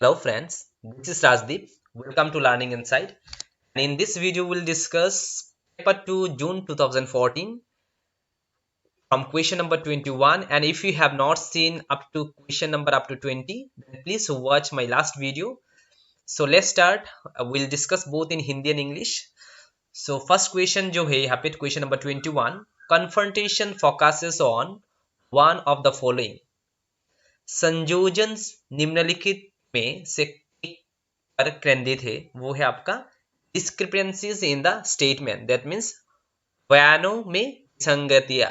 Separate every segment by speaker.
Speaker 1: Hello friends, this is Rajdeep. Welcome to Learning Insight. And in this video, we'll discuss paper 2 June 2014 from question number 21. And if you have not seen up to question number up to 20, then please watch my last video. So let's start. We'll discuss both in Hindi and English. So first question जो है यहाँ पे question number 21. Confrontation focuses on one of the following. संयोजन निम्नलिखित में से पर केंद्रित है, वो है आपका discrepancies in the statement, that means बयानों में विसंगतियां।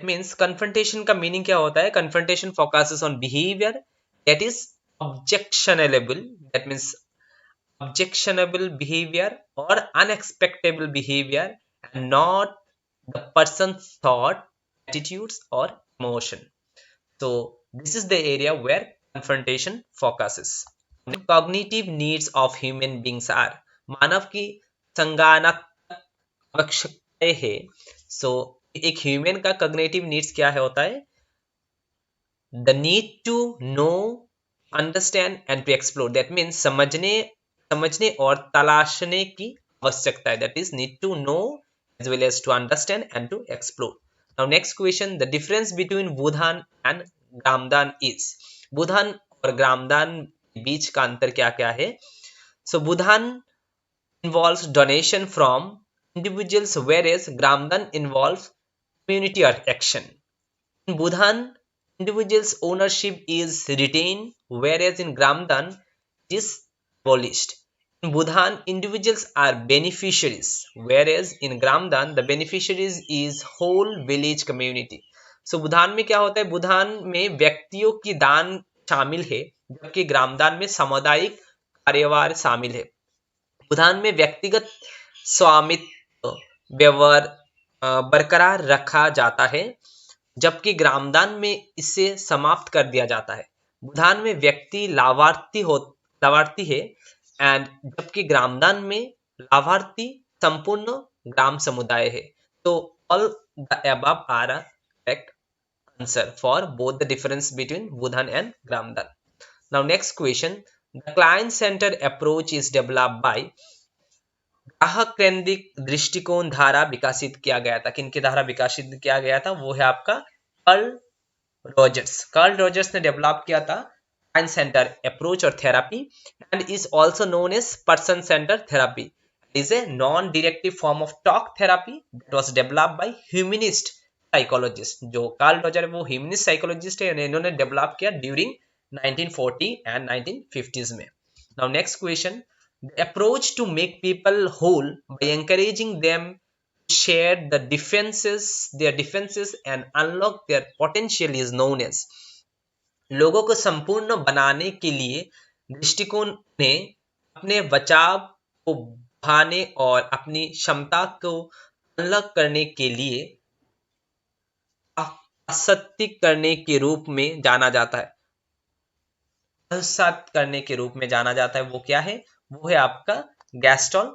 Speaker 1: मीन्स कन्फ्रंटेशन का मीनिंग क्या होता है? Confrontation focuses on behaviour that is objectionable, that means objectionable behavior or unexpectable behavior and not the person's thought, attitudes or emotion. So this is the area where confrontation focuses. Cognitive needs of human beings are, मानव की संज्ञानात्मक आवश्यकताएं है। So एक human का cognitive needs क्या है होता है? The need to know, understand and to explore. That means समझने और तलाशने की आवश्यकता है। That is need to know as well as to understand and to explore. Now next question, the difference between Budhan and Gramdan is. Budhan और ग्रामदान के बीच का अंतर क्या क्या है? So Budhan involves donation from individuals whereas Gramdan involves community or action. In Budhan individuals ownership is retained whereas in Gramdan it is abolished. In Budhan, individuals are beneficiaries, whereas in Gramdan, the beneficiaries is whole village community. So Budhan में क्या होता है? बुधान में व्यक्तियों की दान शामिल है, जबकि ग्रामदान में सामुदायिक कार्यभार शामिल है। बुधान में व्यक्तिगत स्वामित्व व्यवहार बरकरार रखा जाता है, जबकि ग्रामदान में इसे समाप्त कर दिया जाता है। बुधान में व्यक्ति लाभार्थी है एंड जबकि ग्रामदान में लाभार्थी संपूर्ण ग्राम समुदाय है। तो all the above are a correct answer for both the difference between Bhoodan and Gramdan. Now next question, the client center approach is developed by, ग्राहक केंद्रित दृष्टिकोण धारा विकसित किया गया था। किनके द्वारा विकसित किया गया था? वो है आपका कार्ल रॉजर्स ने डेवलप किया था client center approach or therapy, and is also known as person centered therapy. It is a non-directive form of talk therapy that was developed by humanist psychologist. जो कार्ल रॉजर है वो humanist psychologist है, इन्होंने develop किया during 1940 and 1950s में। Now next question, the approach to make people whole by encouraging them to share their defenses and unlock their potential is known as. लोगों को संपूर्ण बनाने के लिए दृष्टिकोण ने अपने बचाव को बढ़ाने और अपनी क्षमता को अनलॉक करने के लिए असत्य करने के रूप में जाना जाता है। असत्य करने के रूप में जाना जाता है, वो क्या है? वो है आपका gestalt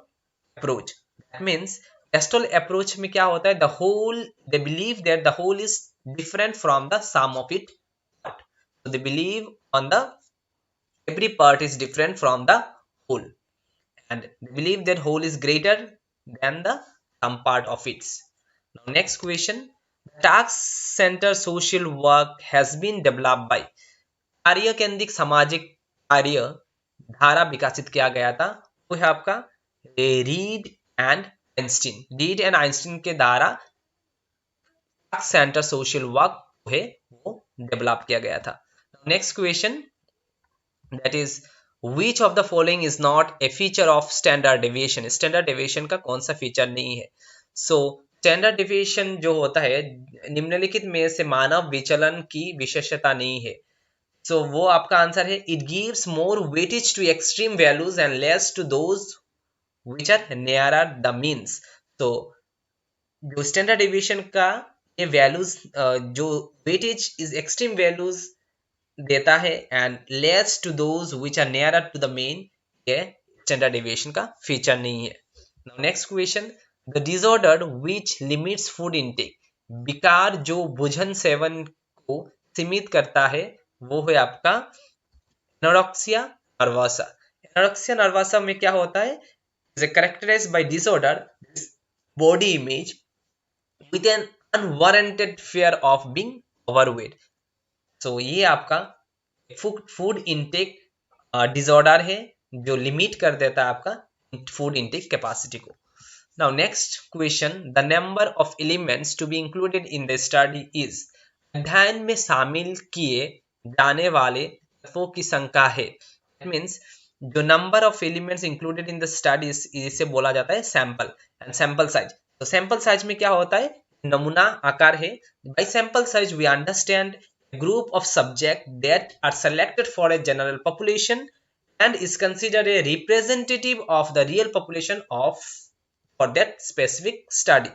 Speaker 1: approach. That means gestalt approach में क्या होता है? They believe that the whole is different from the sum of it. So they believe on every part is different from the whole, and they believe that whole is greater than the some part of it. Now next question, task center social work has been developed by, कार्य केंद्रित सामाजिक कार्य धारा विकसित किया गया था, वो है आपका रीड एंड आइंस्टीन के द्वारा टास्क सेंटर सोशल वर्क है वो डेवलप किया गया था। Next question, that is which of the following is not a feature of standard deviation? Standard deviation का कौन सा फीचर नहीं है? So standard deviation जो होता है निम्नलिखित में से मानव विचलन की विशेषता नहीं है। So वो आपका आंसर है it gives more weightage to extreme values and less to those which are nearer the means. So जो standard deviation का ये वैल्यूज जो weightage is extreme values देता है and less to those which are nearer to the mean, ये standard deviation का feature नहीं है। Now next question, the disorder which limits food intake, विकार जो भोजन सेवन को सीमित करता है वो है आपका एनोरेक्सिया नर्वोसा। एनोरेक्सिया नर्वोसा में क्या होता है, is characterized by disorder body image with an unwarranted fear of being overweight। so ये आपका फूड इनटेक डिसऑर्डर है जो लिमिट कर देता है आपका फूड इनटेक कैपेसिटी को। Now next question, the number of elements to be included in the study is, अध्ययन में शामिल किए जाने वाले तत्वों की संख्या है। That means जो number of elements included in the study इसे बोला जाता है sample and sample size। तो sample size में क्या होता है, नमूना आकार है। By sample size we understand a group of subjects that are selected for a general population and is considered a representative of the real population of for that specific study।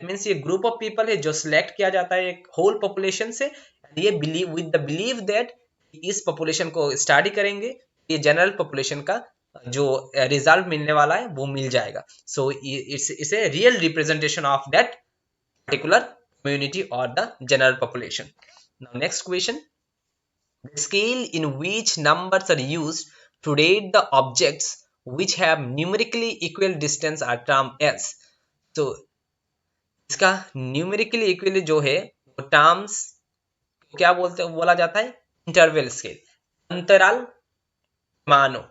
Speaker 1: Means ये group of people है जो select किया जाता है एक whole population से, ये believe with the believe that इस पॉपुलेशन को स्टडी करेंगे, ये जनरल पॉपुलेशन का जो रिजल्ट मिलने वाला है वो मिल जाएगा। So it's a real representation of that particular community और the general population. Now next question, the scale in which numbers are used to rate the objects which have numerically equal distance are termed as। तो इसका numerically equal जो है वो terms क्या बोला जाता है, इंटरवल स्केल, अंतराल पैमानों।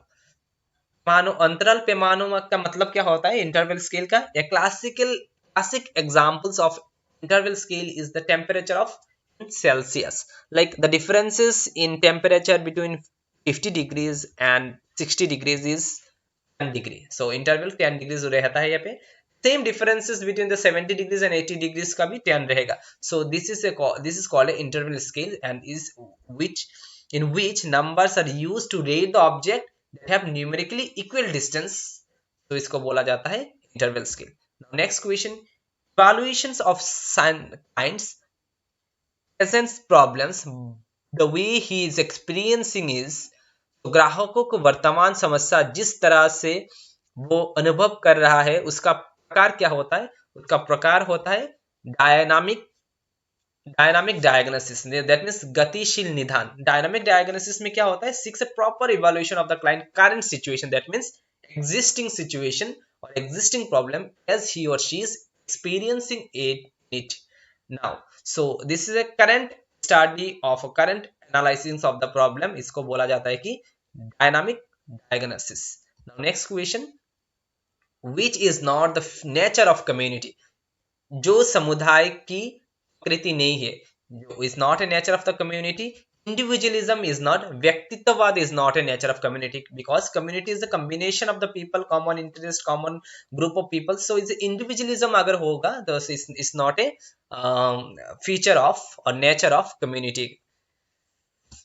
Speaker 1: अंतराल पैमानों का मतलब क्या होता है इंटरवल स्केल का। A classic examples of interval scale is the temperature of Celsius, like the differences in temperature between 50 degrees and 60 degrees is 10 degree। so interval 10 degrees रहता है यहाँ पे। same differences between the 70 degrees and 80 degrees का भी 10 रहेगा। so this is called a interval scale and is in which numbers are used to rate the object that have numerically equal distance। तो इसको बोला जाता है interval scale। now next question, evaluations of kinds presents problems the way he is experiencing is। तो ग्राहकों को वर्तमान समस्या जिस तरह से वो अनुभव कर रहा है उसका प्रकार क्या होता है, उसका प्रकार होता है डायनामिक डायग्नोसिस। दैट मीन्स गतिशील निदान। डायनामिक डायग्नोसिस में क्या होता है, six A proper evaluation of the client current situation, that means existing situation or existing problem as he or she is experiencing it now। so this is a current study of a current analysis of the problem, इसको बोला जाता है कि dynamic diagnosis। now next question, which is not the nature of community। जो समुदाय की प्रकृति नहीं है, जो is not a nature of the community। individualism is not, व्यक्तित्ववाद is not a nature of community because community is a combination of the people, common interest, common group of people। so is individualism अगर होगा तो is not a feature of or nature of community।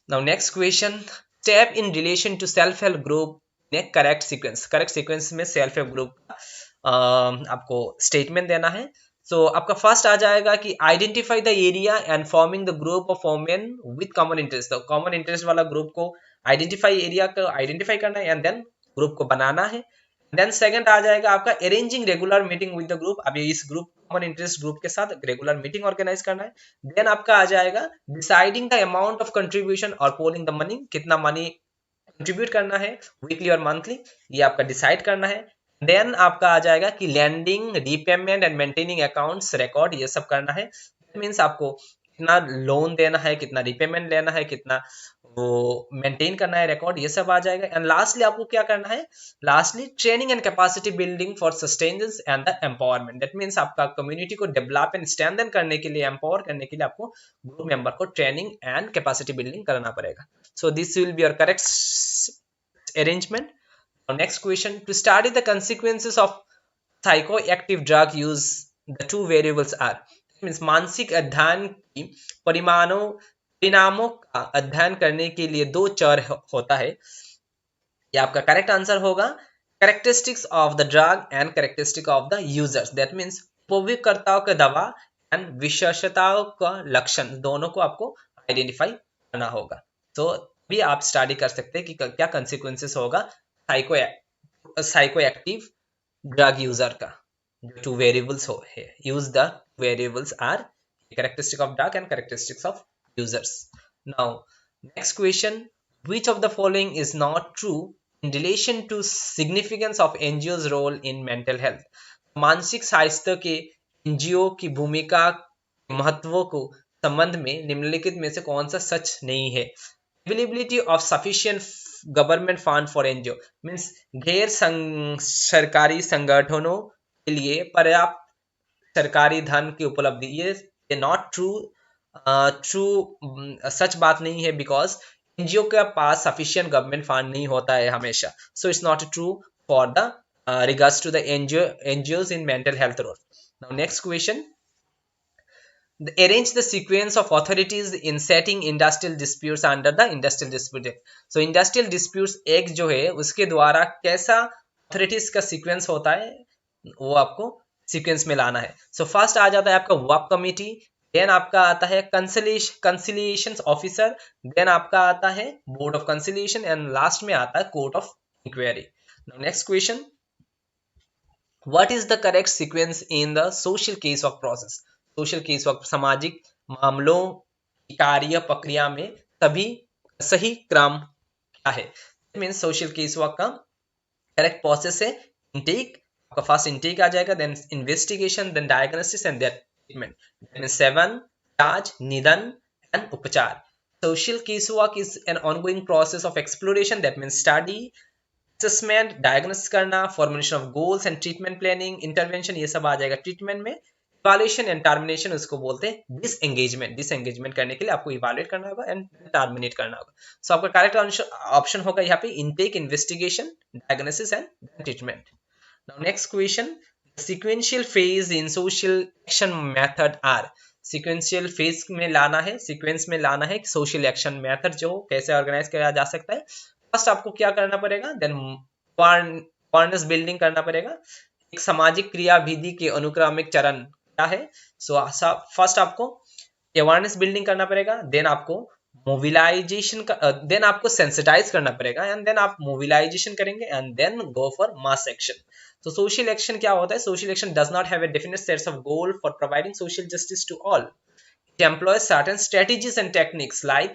Speaker 1: now next question, step in relation to self help group in a correct sequence। correct sequence में self help group का आपको statement देना है। so आपका first आ जाएगा कि identify the area and forming the group of women with common interest. तो common interest वाला ग्रुप को एरिया को आइडेंटिफाई करना है एंड देन ग्रुप को बनाना है। देन सेकंड आ जाएगा आपका arranging regular meeting with the group. अभी इस ग्रुप कॉमन इंटरेस्ट ग्रुप के साथ रेगुलर मीटिंग ऑर्गेनाइज करना है। देन आपका आ जाएगा deciding the amount of contribution और पोलिंग द मनी, कितना मनी कंट्रीब्यूट करना है वीकली और मंथली, ये आपका डिसाइड करना है। देन आपका आ जाएगा कि lending, repayment and maintaining accounts record, ये सब करना है। मीन्स आपको कितना लोन देना है, कितना रीपेमेंट लेना है, कितना वो मेंटेन करना है रिकॉर्ड, ये सब आ जाएगा। एंड लास्टली आपको क्या करना है, lastly training and capacity building for sustenance and the empowerment. That means आपका कम्युनिटी को डेवलप एंड स्ट्रेंथन करने के लिए, एम्पावर करने के लिए आपको ग्रुप मेंबर को ट्रेनिंग एंड कैपेसिटी बिल्डिंग करना पड़ेगा। So this will be your correct arrangement. next question, to study the consequences of psychoactive drug use the two variables are। means मानसिक अध्ययन की परिणामों का अध्ययन करने के लिए दो चर होता है। ये आपका करेक्ट आंसर होगा characteristics of the drug and characteristic of the users. That means उपयोगकर्ताओं का दवा एंड विशेषताओं का लक्षण, दोनों को आपको आइडेंटिफाई करना होगा। तो भी आप स्टडी कर सकते हैं कि क्या कंसिक्वेंसेस होगा साइकोएक्टिव ड्रग यूजर का। टू वेरिएबल्स हो है, use the variables are characteristic of drug and characteristics of users. Now next question, Which of the following is not true in relation to significance of NGO's role in mental health? मानसिक स्वास्थ्य के NGO की भूमिका महत्व को संबंध में निम्नलिखित में से कौन सा सच नहीं है? Availability of sufficient government fund for NGO means गैर सरकारी संगठनों के लिए पर्याप्त सरकारी धन की उपलब्धि, ये नॉट ट्रू। सच बात नहीं है, बिकॉज एनजीओ के पास सफिशिएंट गवर्नमेंट फंड नहीं होता है हमेशा, so it's not true for the regards to the NGOs in mental health role. Now next question, arrange the sequence of authorities in setting industrial disputes under the Industrial Dispute Act. So Industrial Disputes Act जो है उसके द्वारा कैसा authorities का sequence होता है वो आपको sequence में लाना है. So first आ जाता है आपका WAP committee, then आपका आता है conciliation officer, then आपका आता है board of conciliation and last में आता है court of inquiry. Now next question, what is the correct sequence in the social case work process? Social case work सामाजिक मामलों की कार्य प्रक्रिया में सही क्रम क्या है? मीन्स सोशल केस वर्क का करेक्ट प्रोसेस है इंटेक, आपका फर्स्ट इंटेक आ जाएगा, then investigation, then diagnosis and then treatment, then 7 जांच, निदान एंड उपचार. Social case work is an ongoing process of exploration, that means study, assessment, diagnosis करना, formulation of goals and treatment planning, intervention, ये सब आ जाएगा treatment में. Evaluation and termination उसको बोलते हैं डिसएंगेजमेंट करने के लिए आपको इवैल्यूएट करना होगा एंड टर्मिनेट करना होगा. सो आपका करेक्ट ऑप्शन होगा यहाँ पे intake, investigation, diagnosis and treatment. Now next question, sequential phase in social action method are. Sequential phase में लाना है, सीक्वेंस में लाना है सोशल एक्शन मेथड जो कैसे ऑर्गेनाइज किया जा सकता है. फर्स्ट आपको क्या करना पड़ेगा, देन अवेयरनेस बिल्डिंग करना पड़ेगा. एक सामाजिक क्रिया विधि के अनुक्रमिक चरण क्या है? सो फर्स्ट आपको अवेयरनेस बिल्डिंग करना पड़ेगा, देन आपको मोबिलाइजेशन देन आपको सेंसिटाइज करना पड़ेगा एंड देन आप मोबिलाइजेशन करेंगे and then go for mass action. तो सोशल एक्शन क्या होता है? Social action does not have a definite sets of goal for providing social justice to all. It employs certain strategies and techniques like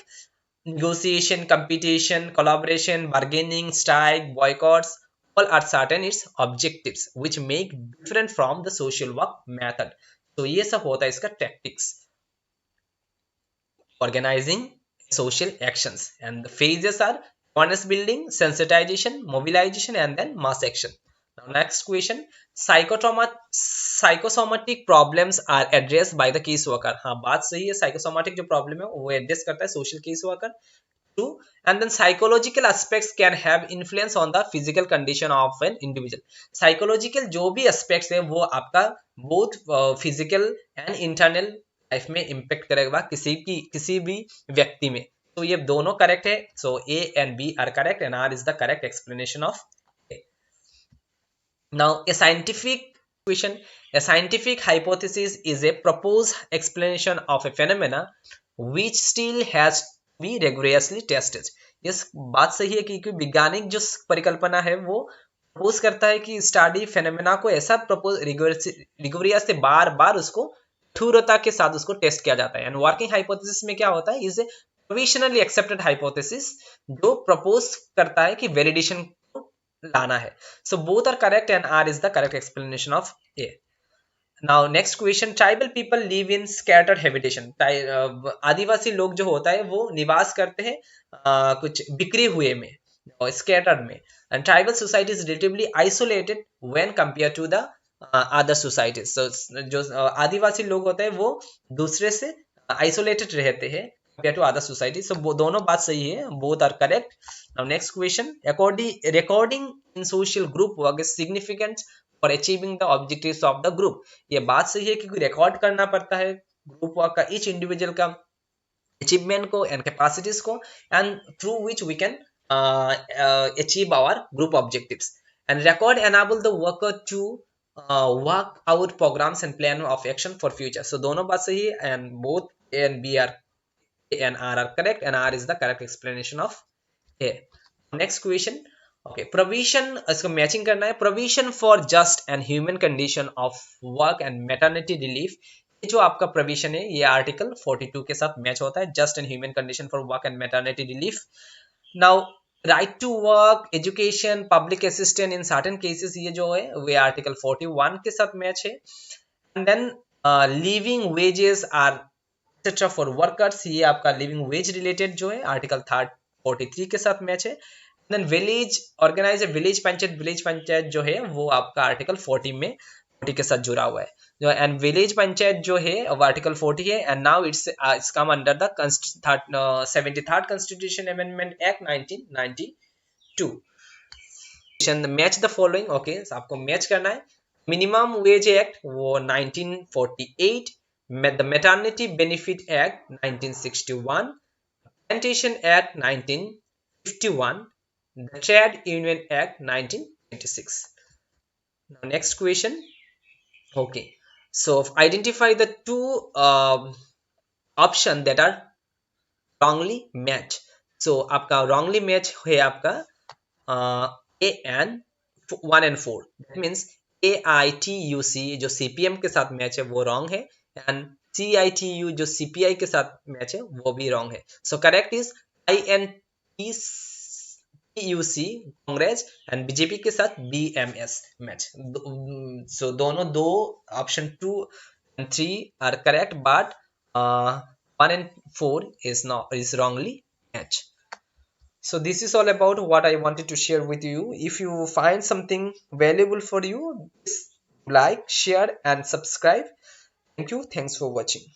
Speaker 1: negotiation, competition, collaboration, bargaining, strike, boycotts, all are certain its objectives which make different from the social work method. So ये सब होता है इसका tactics, organizing social actions, and the phases are awareness building, sensitization, mobilization, and then mass action. Now next question, psychosomatic problems are addressed by the case worker. हाँ बात सही है, psychosomatic जो problem है वो address करता है social case worker. True. And then psychological aspects can have influence on the physical condition of an individual. Psychological जो भी aspects है वो आपका both physical and internal life में impact करेगा किसी भी व्यक्ति में. तो ये दोनों correct है. So A and B are correct and R is the correct explanation of A. Now a scientific question, a scientific hypothesis is a proposed explanation of a phenomena which still has to be rigorously tested. इस बात सही है कि वैज्ञानिक जो परिकल्पना है वो प्रपोज करता है कि स्टडी फेनोमेना को ऐसा प्रपोज रिगोरियस से बार बार उसको कठोरता के साथ उसको टेस्ट किया जाता है. एंड वर्किंग हाइपोथेसिस में क्या होता है, is a provisionally accepted hypothesis जो प्रपोज करता है कि वैलिडेशन को लाना है. So both are correct and R is the correct explanation of A. Now next question, tribal people live in scattered habitation. आदिवासी लोग जो होता है वो निवास करते हैं कुछ बिखरे हुए में, स्कैटर्ड में. And tribal society is relatively isolated when compare to the other societies. जो आदिवासी लोग होते हैं वो दूसरे से आइसोलेटेड रहते हैं compare to other society. So वो दोनों बात सही है, both are correct. Now next question, recording in social group work is significant for achieving the objectives of the group. ये बात सही है क्योंकि रिकॉर्ड करना पड़ता है ग्रुप वर्क का, ईच इंडिविजुअल का अचीवमेंट को एंड कैपेसिटीज को, and through which we can achieve our group objectives. And record enable the worker to work out programs and plan of action for future. So दोनों बात सही है and both A and B are A and R are correct and R is the correct explanation of A. Next question, okay, provision, इसको matching करना है. provision for just and human condition of work and maternity relief. ये जो आपका provision है ये article 42 के साथ मैच होता है. just and human condition for work and maternity relief. Now right to work, education, public assistant, in certain cases ये जो है वे आर्टिकल 41 के साथ मैच है। And then living wages are etcetera for workers, ये आपका लिविंग वेज रिलेटेड जो है आर्टिकल 43 के साथ मैच है। Then village organize village panchayat जो है वो आपका आर्टिकल 40 में 40 के साथ जुड़ा हुआ है जो। एंड विलेज पंचायत जो है वो आर्टिकल 40 है। And now it's come under the 73rd constitution amendment act 1992। Match the following, okay आपको मैच करना है। मिनिमम वेज एक्ट वो 1948, the maternity benefit act 1961, plantation act 1951, the Trade Union Act 1926. Now next question. Okay, so identify the two option that are wrongly matched. So आपका wrongly match है आपका A and 1 and 4. That means AITUC जो CPM के साथ match है वो wrong है, and CITU जो CPI के साथ मैच है वो भी wrong है. So correct is INTUC Congress and BJP के साथ BMS मैच। सो दोनों दो option 2 and 3 are correct, but 1 and 4 is wrongly match. So this is all about what I wanted to share with you. If you find something valuable for you, please like, share and subscribe. Thank you. Thanks for watching.